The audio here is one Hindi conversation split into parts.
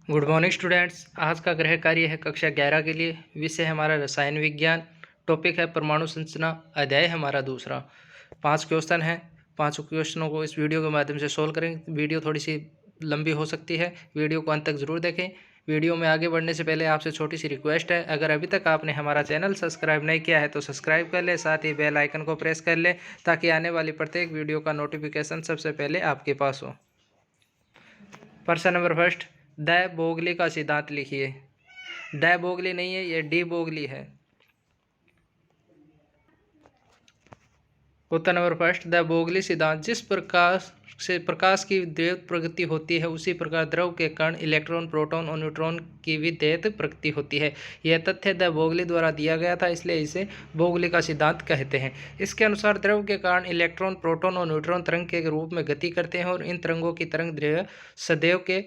Good morning students. आज का गृह कार्य है कक्षा 11 के लिए। विषय हमारा रसायन विज्ञान। टॉपिक है परमाणु संरचना। अध्याय हमारा दूसरा। 5 क्वेश्चन हैं। 5 क्वेश्चनों को इस वीडियो के माध्यम से सोल्व करेंगे। वीडियो थोड़ी सी लंबी हो सकती है, वीडियो को अंत तक जरूर देखें। वीडियो में आगे बढ़ने से पहले आपसे छोटी सी रिक्वेस्ट है, अगर अभी तक आपने हमारा चैनल सब्सक्राइब नहीं किया है तो सब्सक्राइब कर ले, साथ ही बेल आइकन को प्रेस कर ले ताकि आने वाली प्रत्येक वीडियो का नोटिफिकेशन सबसे पहले आपके पास हो। प्रश्न नंबर फर्स्ट, द बोगली का सिद्धांत लिखिए। द बोगली नहीं है, ये डी बोगली है। उत्तर नंबर फर्स्ट, द बोगली सिद्धांत, जिस प्रकाश से प्रकाश की विद्युत प्रगति होती है उसी प्रकार द्रव के कण, इलेक्ट्रॉन, प्रोटॉन और न्यूट्रॉन की विद्युत प्रगति होती है। यह तथ्य द बोगली द्वारा दिया गया था, इसलिए इसे बोगली का सिद्धांत कहते हैं। इसके अनुसार द्रव के कारण इलेक्ट्रॉन, प्रोटॉन और न्यूट्रॉन तरंग के रूप में गति करते हैं और इन तरंगों की तरंग दैर्घ्य सदैव के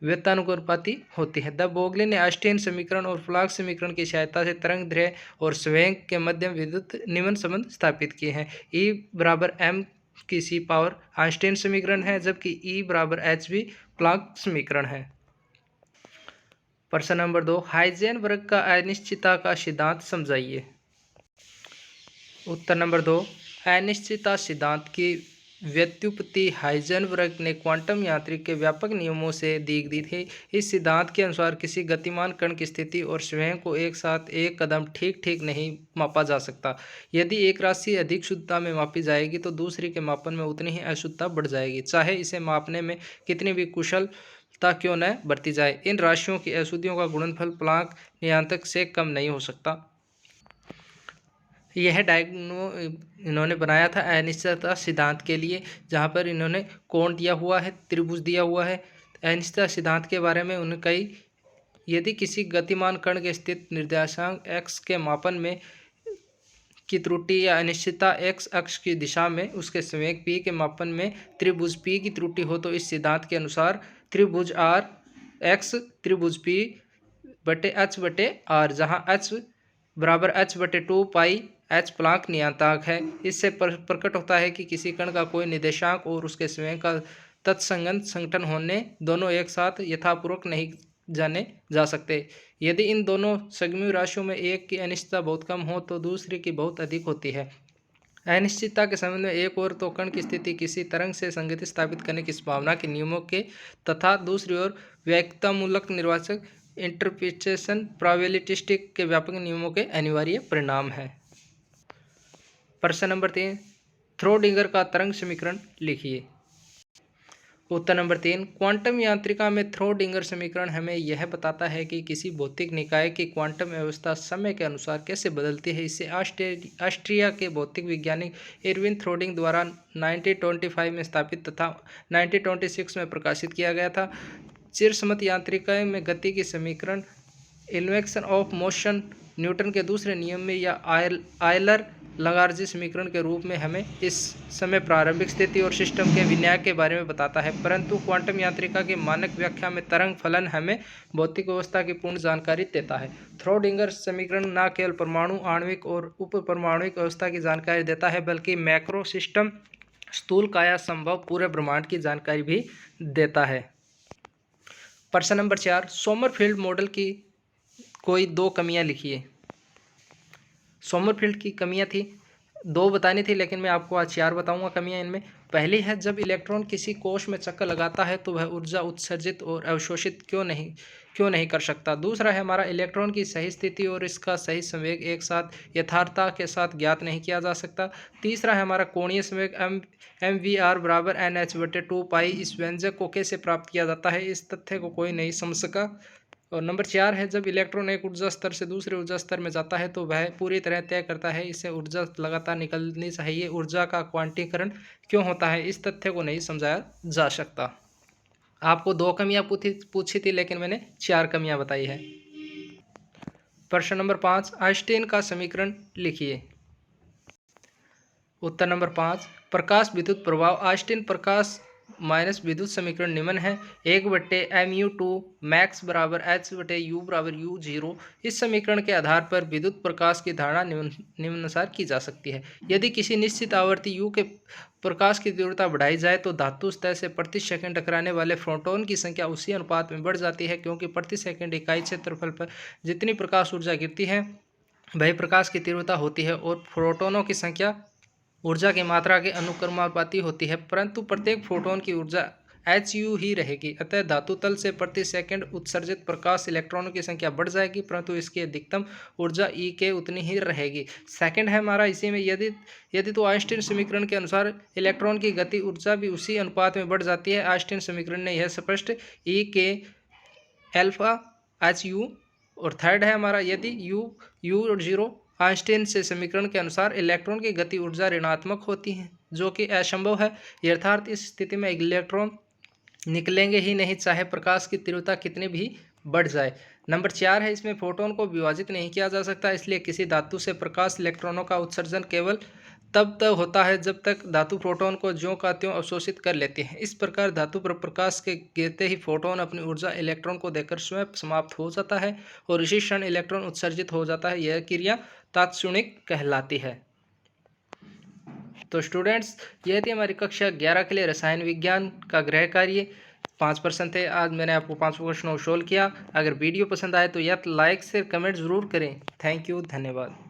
व्युत्क्रमानुपाती होती है। द बोगली ने आइंस्टीन समीकरण और प्लॉन्क समीकरण की सहायता से तरंग दैर्घ्य और संवेग के मध्य विद्युत निम्न संबंध स्थापित किए हैं। E बराबर m की सी पावर आइंस्टीन समीकरण है, जबकि E बराबर hv प्लॉन्क समीकरण है। प्रश्न नंबर 2, हाइजेनबर्ग का अनिश्चितता का सिद्धांत समझाइए। उत्तर नंबर 2, अनिश्चितता सिद्धांत की व्युत्पत्ति हाइजेनबर्ग ने क्वांटम यांत्रिकी के व्यापक नियमों से दी थी। इस सिद्धांत के अनुसार किसी गतिमान कण की स्थिति और संवेग को एक साथ एक कदम ठीक नहीं मापा जा सकता। यदि एक राशि अधिक शुद्धता में मापी जाएगी तो दूसरी के मापन में उतनी ही अशुद्धता बढ़ जाएगी, चाहे इसे मापने में कितनी भी कुशलता क्यों न बरती जाए। इन राशियों की अशुद्धियों का गुणनफल प्लॉन्क नियतांक से कम नहीं हो सकता। यह इन्होंने बनाया था अनिश्चितता सिद्धांत के लिए, जहाँ पर इन्होंने कोण दिया हुआ है, त्रिभुज दिया हुआ है। अनिश्चितता सिद्धांत के बारे में उन्होंने कई, यदि किसी गतिमान कण के स्थित निर्देशांक x के मापन में की त्रुटि या अनिश्चितता x अक्ष की दिशा में उसके संवेग p के मापन में त्रिभुज p की त्रुटि हो तो इस सिद्धांत के अनुसार त्रिभुज r x त्रिभुज p बटे h बटे r, जहाँ h बराबर h बटे 2 पाई h प्लॉन्क नियतांक है। इससे प्रकट होता है कि किसी कण का कोई निर्देशांक और उसके संवेग का तत्संगत संगठन होने दोनों एक साथ यथापूर्वक नहीं जाने जा सकते। यदि इन दोनों संगमी राशियों में एक की अनिश्चितता बहुत कम हो तो दूसरी की बहुत अधिक होती है। अनिश्चितता के संबंध में एक ओर तो कण की स्थिति किसी तरंग से संगति स्थापित करने की संभावना के नियमों के तथा दूसरी ओर व्याख्यामूलक निर्वाचक इंटरप्रिटेशन प्रोबेबिलिस्टिक के व्यापक नियमों के अनिवार्य परिणाम है। प्रश्न नंबर 3, थ्रोडिंगर का तरंग समीकरण लिखिए। उत्तर नंबर 3, क्वांटम यांत्रिका में थ्रोडिंगर समीकरण हमें यह बताता है कि किसी भौतिक निकाय की क्वांटम व्यवस्था समय के अनुसार कैसे बदलती है। इसे ऑस्ट्रिया के भौतिक वैज्ञानिक इरविन थ्रोडिंग द्वारा 1925 में स्थापित तथा 1926 में प्रकाशित किया गया था। चिरसम्मत यांत्रिका में गति की समीकरण इन्वेक्शन ऑफ मोशन न्यूटन के दूसरे नियम में या आयलर लगार्जी समीकरण के रूप में हमें इस समय प्रारंभिक स्थिति और सिस्टम के विन्यास के बारे में बताता है, परंतु क्वांटम यांत्रिका की मानक व्याख्या में तरंग फलन हमें भौतिक व्यवस्था की पूर्ण जानकारी देता है। थ्रोडिंगर समीकरण न केवल परमाणु, आणविक और उप परमाणुक अवस्था की जानकारी देता है बल्कि मैक्रो सिस्टम, स्थूल काया, संभव पूरे ब्रह्मांड की जानकारी भी देता है। प्रश्न नंबर 4, सोमरफील्ड मॉडल की कोई 2 कमियां लिखिए। सोमरफील्ड की कमियां थी 2 बतानी थी, लेकिन मैं आपको आज 4 बताऊंगा कमियां इनमें। पहली है, जब इलेक्ट्रॉन किसी कोश में चक्कर लगाता है तो वह ऊर्जा उत्सर्जित और अवशोषित क्यों नहीं कर सकता। दूसरा है, हमारा इलेक्ट्रॉन की सही स्थिति और इसका सही संवेग एक साथ यथार्थता के साथ ज्ञात नहीं किया जा सकता। तीसरा है, हमारा कोणीय संवेग mvr बराबर nh बटे 2 पाई, इस व्यंजक को कैसे प्राप्त किया जाता है, इस तथ्य को कोई नहीं समझ सका। और नंबर 4 है, जब इलेक्ट्रॉन एक ऊर्जा स्तर से दूसरे ऊर्जा स्तर में जाता है तो वह पूरी तरह तय करता है इसे ऊर्जा लगातार निकलनी चाहिए। ऊर्जा का क्वांटीकरण क्यों होता है, इस तथ्य को नहीं समझाया जा सकता। आपको 2 कमियां पूछी थी, लेकिन मैंने 4 कमियां बताई है। प्रश्न नंबर 5, आइंस्टीन का समीकरण लिखिए। उत्तर नंबर 5, प्रकाश विद्युत प्रभाव। आइंस्टीन प्रकाश माइनस विद्युत समीकरण निम्न है। 1/mu2 मैक्स बराबर h/u बराबर u0। इस समीकरण के आधार पर विद्युत प्रकाश की धारणा निम्नानुसार की जा सकती है। यदि किसी निश्चित आवर्ती u के प्रकाश की तीव्रता बढ़ाई जाए तो धातु सतह से प्रति सेकंड टकराने वाले फोटोन की संख्या उसी अनुपात में बढ़ जाती है, क्योंकि प्रति सेकंड इकाई क्षेत्रफल पर जितनी प्रकाश ऊर्जा गिरती है वही प्रकाश की तीव्रता होती है और फोटोनों की संख्या ऊर्जा की मात्रा के अनुक्रमानुपाती होती है, परंतु प्रत्येक फोटोन की ऊर्जा HU ही रहेगी। अतः धातु तल से प्रति सेकंड उत्सर्जित प्रकाश इलेक्ट्रॉनों की संख्या बढ़ जाएगी, परंतु इसकी अधिकतम ऊर्जा E के उतनी ही रहेगी। सेकंड है हमारा, इसी में यदि तो आइंस्टीन समीकरण के अनुसार इलेक्ट्रॉन की गति ऊर्जा भी उसी अनुपात में बढ़ जाती है। आइंस्टीन समीकरण ने यह स्पष्ट E के एल्फा HU। और थर्ड है हमारा, यदि U0 आइंस्टीन से समीकरण के अनुसार इलेक्ट्रॉन की गति ऊर्जा ऋणात्मक होती है, जो कि असंभव है। अर्थात इस स्थिति में इलेक्ट्रॉन निकलेंगे ही नहीं, चाहे प्रकाश की तीव्रता कितनी भी बढ़ जाए। नंबर 4 है, इसमें फोटोन को विभाजित नहीं किया जा सकता, इसलिए किसी धातु से प्रकाश इलेक्ट्रॉनों का उत्सर्जन केवल तब तक होता है जब तक धातु प्रोटॉन को ज्यों का त्यों अवशोषित कर लेती है। इस प्रकार धातु पर प्रकाश के गिरते ही फोटोन अपनी ऊर्जा इलेक्ट्रॉन को देकर स्वयं समाप्त हो जाता है और इसी क्षण इलेक्ट्रॉन उत्सर्जित हो जाता है। यह क्रिया तात्क्षणिक कहलाती है। तो स्टूडेंट्स, यह थी हमारी कक्षा 11 के लिए रसायन विज्ञान का गृह कार्य। 5 प्रश्न थे, आज मैंने आपको 5 प्रश्नों को सोल्व किया। अगर वीडियो पसंद आए तो या लाइक शेयर कमेंट जरूर करें। थैंक यू, धन्यवाद।